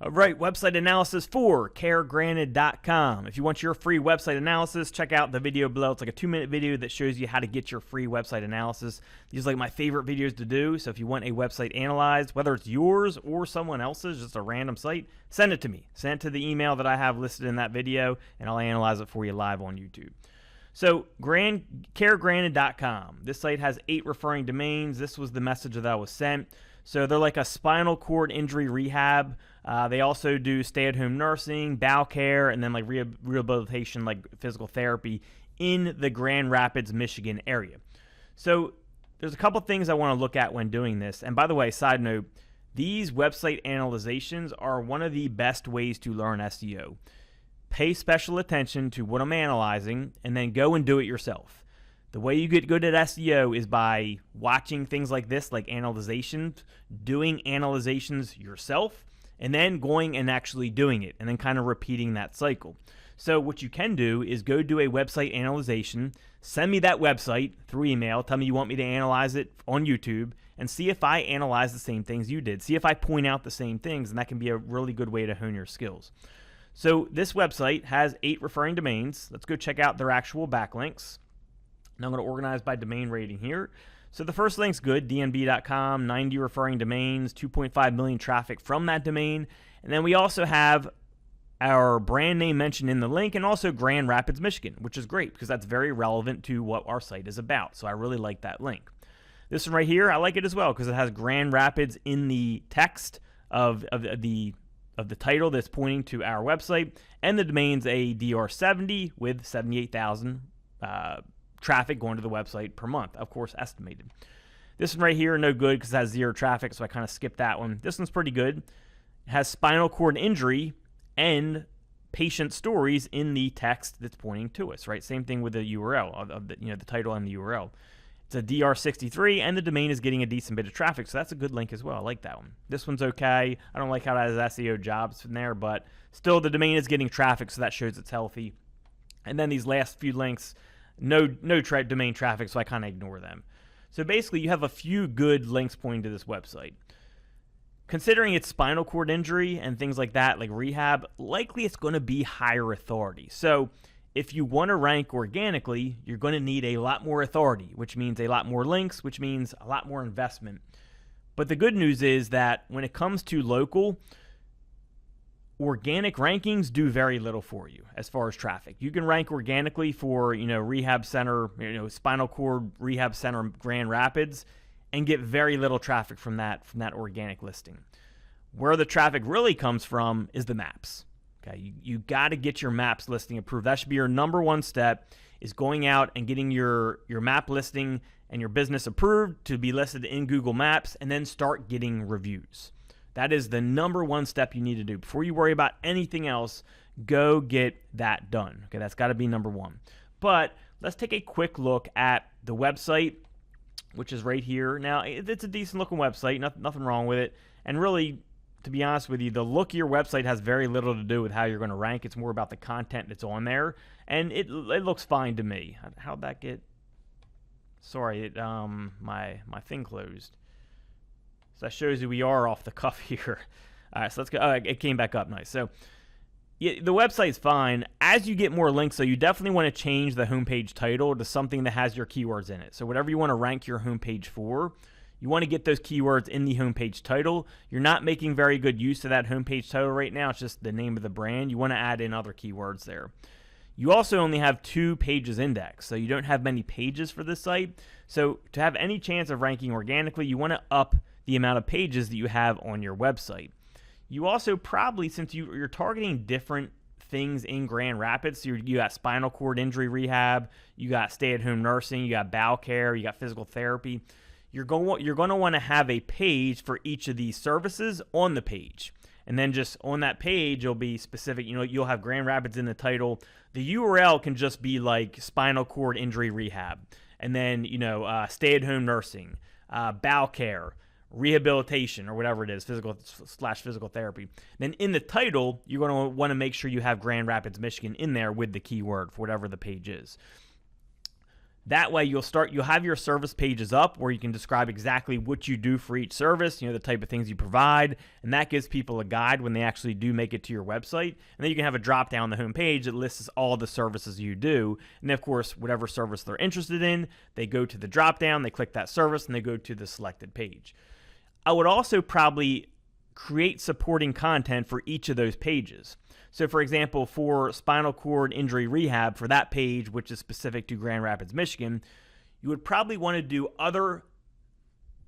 All right, website analysis for caregranted.com. If you want your free website analysis, check out the video below. It's like a 2-minute video that shows you how to get your free website analysis. These are like my favorite videos to do. So if you want a website analyzed, whether it's yours or someone else's, just a random site, send it to me. Send it to the email that I have listed in that video, and I'll analyze it for you live on YouTube. So caregranted.com. This site has 8 referring domains. This was the message that was sent. So they're like a spinal cord injury rehab. They also do stay-at-home nursing, bowel care, and then like rehabilitation, like physical therapy in the Grand Rapids, Michigan area. So there's a couple things I want to look at when doing this. And by the way, side note, these website analyzations are one of the best ways to learn SEO. Pay special attention to what I'm analyzing and then go and do it yourself. The way you get good at SEO is by watching things like this, like analyzations, doing analyzations yourself, and then going and actually doing it, and then kind of repeating that cycle. So what you can do is go do a website analyzation, send me that website through email, tell me you want me to analyze it on YouTube, and see if I analyze the same things you did. See if I point out the same things, and that can be a really good way to hone your skills. So this website has 8 referring domains. Let's go check out their actual backlinks. Now I'm going to organize by domain rating here. So the first link's good, dnb.com, 90 referring domains, 2.5 million traffic from that domain. And then we also have our brand name mentioned in the link, and also Grand Rapids, Michigan, which is great because that's very relevant to what our site is about. So I really like that link. This one right here, I like it as well because it has Grand Rapids in the text of the title that's pointing to our website, and the domain's a DR70 with 78,000 traffic going to the website per month, of course estimated. This one right here, no good because it has 0 traffic, so I kind of skipped that one. This one's pretty good. It has spinal cord injury and patient stories in the text that's pointing to us, right? Same thing with the URL of the, the title and the URL. It's a DR63, and the domain is getting a decent bit of traffic, so that's a good link as well. I like that one. This one's okay. I don't like how that has SEO jobs in there, but still the domain is getting traffic, so that shows it's healthy. And then these last few links, no domain traffic, so I kind of ignore them. So basically, you have a few good links pointing to this website. Considering it's spinal cord injury and things like that, like rehab, likely it's going to be higher authority. So if you want to rank organically, you're going to need a lot more authority, which means a lot more links, which means a lot more investment. But the good news is that when it comes to local, organic rankings do very little for you as far as traffic. You can rank organically for, rehab center, spinal cord rehab center Grand Rapids, and get very little traffic from that organic listing. Where the traffic really comes from is the maps. Okay, you got to get your maps listing approved. That should be your number one step, is going out and getting your map listing and your business approved to be listed in Google Maps, and then start getting reviews. That is the number one step you need to do. Before you worry about anything else, go get that done. Okay, that's got to be number one. But let's take a quick look at the website, which is right here. Now, it's a decent looking website, nothing wrong with it. And really, to be honest with you, the look of your website has very little to do with how you're going to rank. It's more about the content that's on there. And it looks fine to me. How'd that get? Sorry, my thing closed. So that shows you we are off the cuff here. All right, so let's go. Oh, it came back up nice. So yeah, the website's fine. As you get more links, so you definitely want to change the homepage title to something that has your keywords in it. So whatever you want to rank your homepage for, you want to get those keywords in the homepage title. You're not making very good use of that homepage title right now. It's just the name of the brand. You want to add in other keywords there. You also only have 2 pages indexed, so you don't have many pages for this site. So to have any chance of ranking organically, you want to up the amount of pages that you have on your website. You also probably, since you're targeting different things in Grand Rapids, so you got spinal cord injury rehab, you got stay-at-home nursing, you got bowel care, you got physical therapy, you're going to want to have a page for each of these services on the page. And then just on that page, you'll be specific. You'll have Grand Rapids in the title. The URL can just be like spinal cord injury rehab. And then, stay-at-home nursing, bowel care, rehabilitation, or whatever it is, physical therapy. Then in the title, you're going to want to make sure you have Grand Rapids, Michigan in there with the keyword for whatever the page is. That way you'll have your service pages up where you can describe exactly what you do for each service, the type of things you provide, and that gives people a guide when they actually do make it to your website. And then you can have a drop down on the home page that lists all the services you do. And then, of course, whatever service they're interested in, they go to the drop down, they click that service, and they go to the selected page. I would also probably create supporting content for each of those pages. So for example, for spinal cord injury rehab, for that page, which is specific to Grand Rapids, Michigan, you would probably want to do other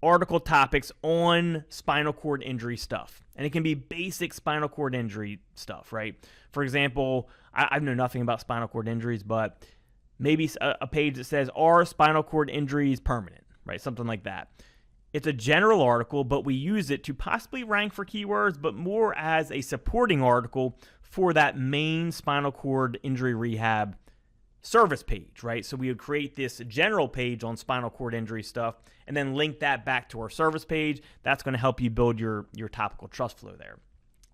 article topics on spinal cord injury stuff. And it can be basic spinal cord injury stuff, right? For example, I know nothing about spinal cord injuries, but maybe a page that says, are spinal cord injuries permanent, right? Something like that. It's a general article, but we use it to possibly rank for keywords, but more as a supporting article for that main spinal cord injury rehab service page, right? So we would create this general page on spinal cord injury stuff and then link that back to our service page. That's going to help you build your topical trust flow there.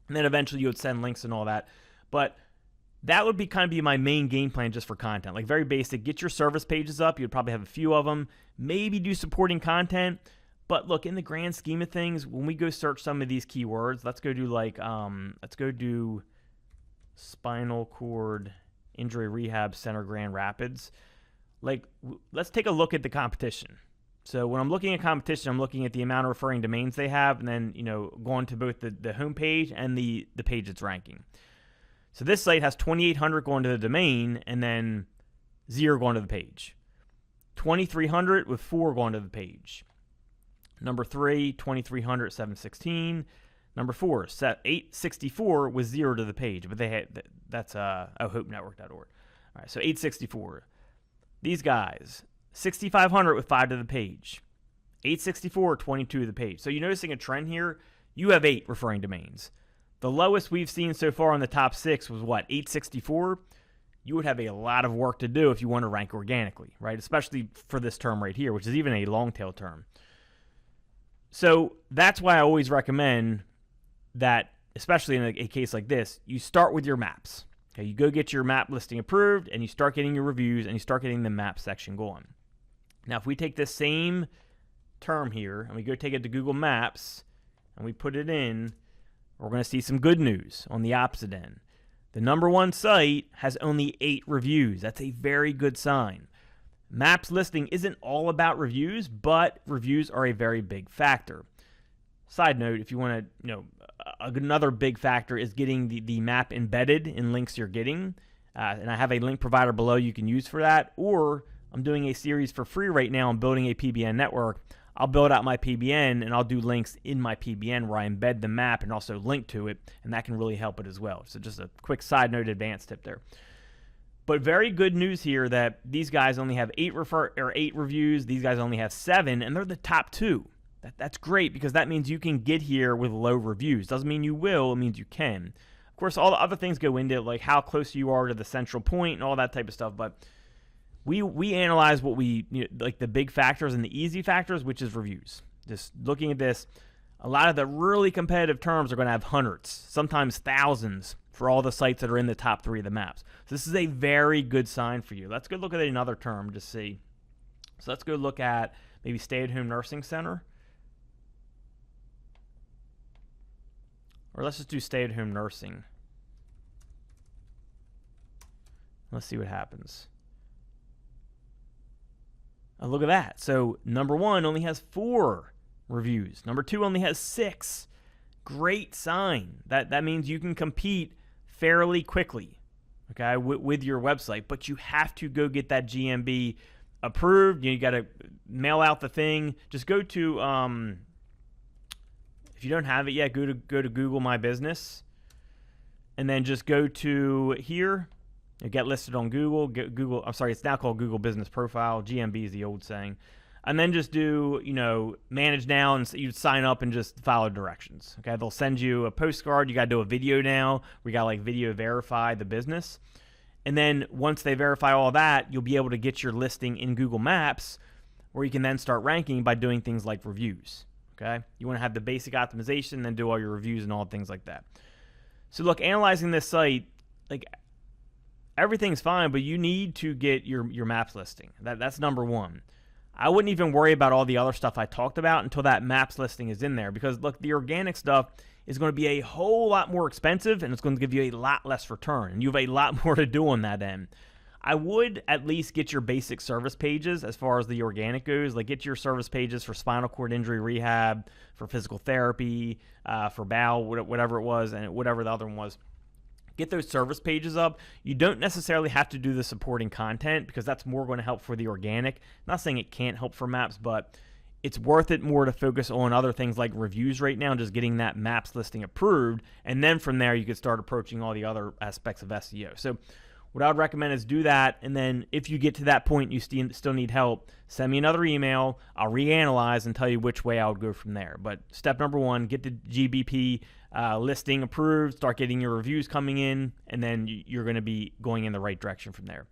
And then eventually you would send links and all that. But that would be my main game plan just for content. Like very basic, get your service pages up. You'd probably have a few of them. Maybe do supporting content. But look, in the grand scheme of things, when we go search some of these keywords, let's go do spinal cord injury rehab center Grand Rapids. Let's take a look at the competition. So when I'm looking at competition, I'm looking at the amount of referring domains they have, and then going to both the home page and the page it's ranking. So this site has 2,800 going to the domain, and then 0 going to the page. 2,300 with 4 going to the page. Number 3, 2,300, 716. Number 4, 864 with 0 to the page, but that's hopenetwork.org. All right, so 864. These guys, 6,500 with 5 to the page. 864, 22 to the page. So you're noticing a trend here. You have 8 referring domains. The lowest we've seen so far in the top 6 was what, 864? You would have a lot of work to do if you want to rank organically, right? Especially for this term right here, which is even a long tail term. So that's why I always recommend that, especially in a case like this, you start with your maps. Okay, you go get your map listing approved, and you start getting your reviews, and you start getting the map section going. Now, if we take this same term here, and we go take it to Google Maps, and we put it in, we're going to see some good news on the opposite end. The number 1 site has only 8 reviews. That's a very good sign. Maps listing isn't all about reviews, but reviews are a very big factor. Side note, if you want to, another big factor is getting the map embedded in links you're getting. And I have a link provider below you can use for that. Or I'm doing a series for free right now on building a PBN network. I'll build out my PBN and I'll do links in my PBN where I embed the map and also link to it. And that can really help it as well. So just a quick side note advanced tip there. But very good news here that these guys only have 8 reviews. These guys only have 7, and they're the top 2. That's great because that means you can get here with low reviews. Doesn't mean you will. It means you can. Of course, all the other things go into it, like how close you are to the central point and all that type of stuff. But we analyze what like the big factors and the easy factors, which is reviews. Just looking at this, a lot of the really competitive terms are going to have hundreds, sometimes thousands, for all the sites that are in the top 3 of the maps. So this is a very good sign for you. Let's go look at another term to see. So let's go look at maybe stay-at-home nursing center. Or let's just do stay-at-home nursing. Let's see what happens. Oh, look at that. So number 1 only has 4 reviews. Number 2 only has 6. Great sign. That means you can compete fairly quickly, okay, with your website, but you have to go get that GMB approved. You got to mail out the thing. Just go to, if you don't have it yet, go to Google My Business, and then just go to here. Get listed on Google. It's now called Google Business Profile. GMB is the old saying. And then just do, manage now, and you sign up and just follow directions. Okay, they'll send you a postcard. You got to do a video now. We got video verify the business. And then once they verify all that, you'll be able to get your listing in Google Maps, where you can then start ranking by doing things like reviews. Okay, you want to have the basic optimization, then do all your reviews and all things like that. So look, analyzing this site, everything's fine, but you need to get your maps listing. That's number one. I wouldn't even worry about all the other stuff I talked about until that maps listing is in there, because look, the organic stuff is going to be a whole lot more expensive, and it's going to give you a lot less return, and you have a lot more to do on that end. I would at least get your basic service pages as far as the organic goes. Like, get your service pages for spinal cord injury rehab, for physical therapy, for bowel, whatever it was, and whatever the other one was. Get those service pages up. You don't necessarily have to do the supporting content, because that's more going to help for the organic. I'm not saying it can't help for maps, but it's worth it more to focus on other things like reviews right now, just getting that maps listing approved. And then from there, you could start approaching all the other aspects of SEO. So what I would recommend is do that, and then if you get to that point you still need help, send me another email. I'll reanalyze and tell you which way I would go from there. But step number one, get the GBP listing approved, start getting your reviews coming in, and then you're going to be going in the right direction from there.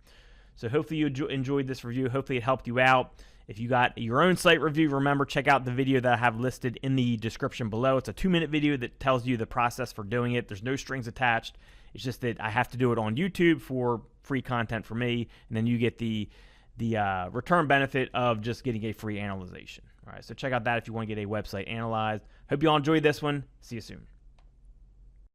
So hopefully you enjoyed this review. Hopefully it helped you out. If you got your own site review, remember, check out the video that I have listed in the description below. It's a 2-minute video that tells you the process for doing it. There's no strings attached. It's just that I have to do it on YouTube for free content for me, and then you get the return benefit of just getting a free analyzation. All right, so check out that if you want to get a website analyzed. Hope you all enjoyed this one. See you soon.